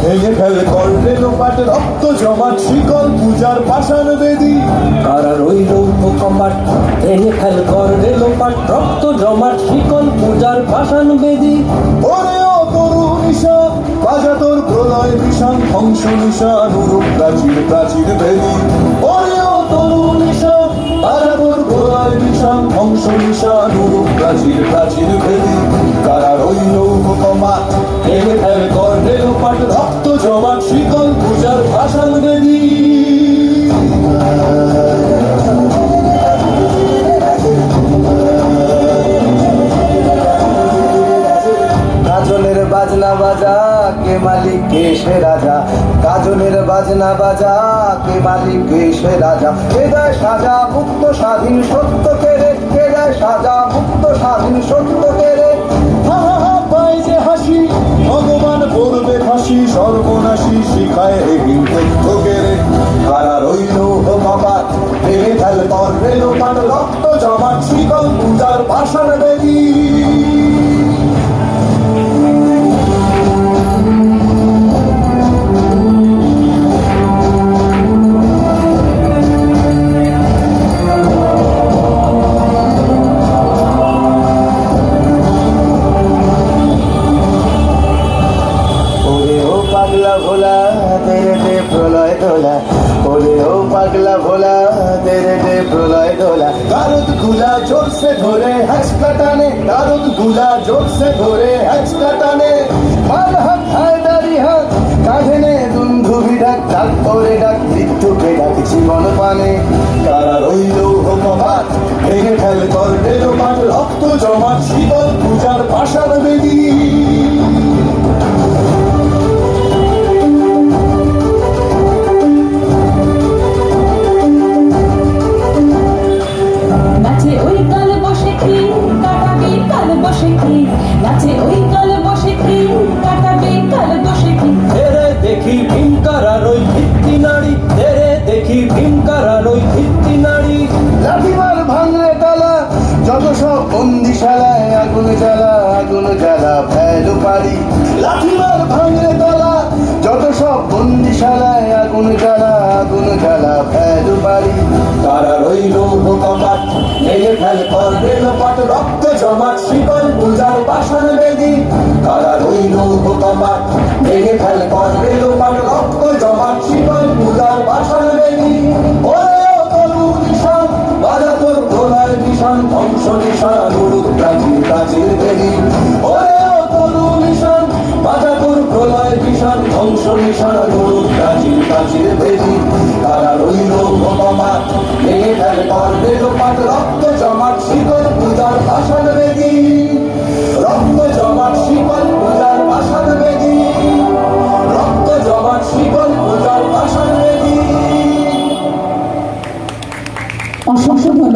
ভেঙে ফেলে করলে লোপাট রক্ত জমাট শিকল পূজার পাষাণ বেদী। কারা রইল কপাট ভেঙে ফেল করলে লোপাট রক্ত জমাট শিকল পূজার পাষাণ বেদী। ওরে ও তরু নিশা বাজা তোর প্রলয় বিষাণ ধ্বংস নিশা নুরূপ প্রাচীর প্রাচীর বেদী। ওরে ও তরু নিশা বাজা তোর প্রলয় বিষাণ ধ্বংস নিশা নুরূপ প্রাচীর প্রাচীর বেদী। কারা রইল কপাট ভেঙে ফেলে করলে লোপাট রক্ত জমাট শিকল পূজার পাষাণ বেদী। গাজনের বাজনা বাজা কে মালিক কে সে রাজা। গাজনের বাজনা বাজা কে মালিক কে সে রাজা। কে দেয় সাজা মুক্ত স্বাধীন সত্য কেড়ে। কে দেয় সাজা মুক্ত স্বাধীন সত্য কেড়ে। হা হা হা পায় যে হাসি ভগবান করবে ফাঁসি সর্বনাশী শিখায় রেগিং তথ্য কেড়ে। কারা রইল কপাট ভেঙে ফেল করলে লোপাট রক্ত জমাট শিকল পূজার পাষাণ বেদী। পাগলা ভোলা তেরে দে প্রলয় দোলা। ওরে ও পাগলা ভোলা তেরে দে প্রলয় দোলা। গারদ গুলা জোরসে ধরে হ্যাচকা টানে। গারদ গুলা জোরসে ধরে হ্যাচকা টানে। মার হাত হায়দারি হাত কাঁধে নে দুন্ধুবি ডাক। ডাক করে ডাক মৃত্যুকে ডাক জীবন পানে। কারা রইল কপাট ভেঙে ফেল করলে লোপাট রক্ত জমাট শিকল পূজার পাষাণ বেদী। নাচে ওই কাল বসে কি কাটাবি কাল বসে কি। নাচে ওই কাল বসে কি কাটাবি কাল বসে কি। তেরে দেখি ভীমকারার ওই ভিত্তি নারী। তেরে দেখি ভীমকারার ওই ভিত্তি নারী। লাঠিমার ভাঙলে তালা যত সব বন্দিশালায়। আগুন জ্বালা আগুন জ্বালা ফেলো পারি। লাঠিমার ভাঙলে তালা যত সব বন্দিশালায়। আগুন জ্বালা আগুন জ্বালা ফেলো পারি। কারা রইল কপাট ভেঙে ফেল করলে লোপাট রক্ত জমাট শিকল পূজার পাষাণ বেদী। কারা রইল কপাট ভেঙে ফেল করলে লোপাট রক্ত জমাট শিকল পূজার পাষাণ বেদী। ওরে ও তরু নিশান বাজা তোর প্রলয় নিশান ধ্বংস নিশান নুরূপ প্রাচীর প্রাচীর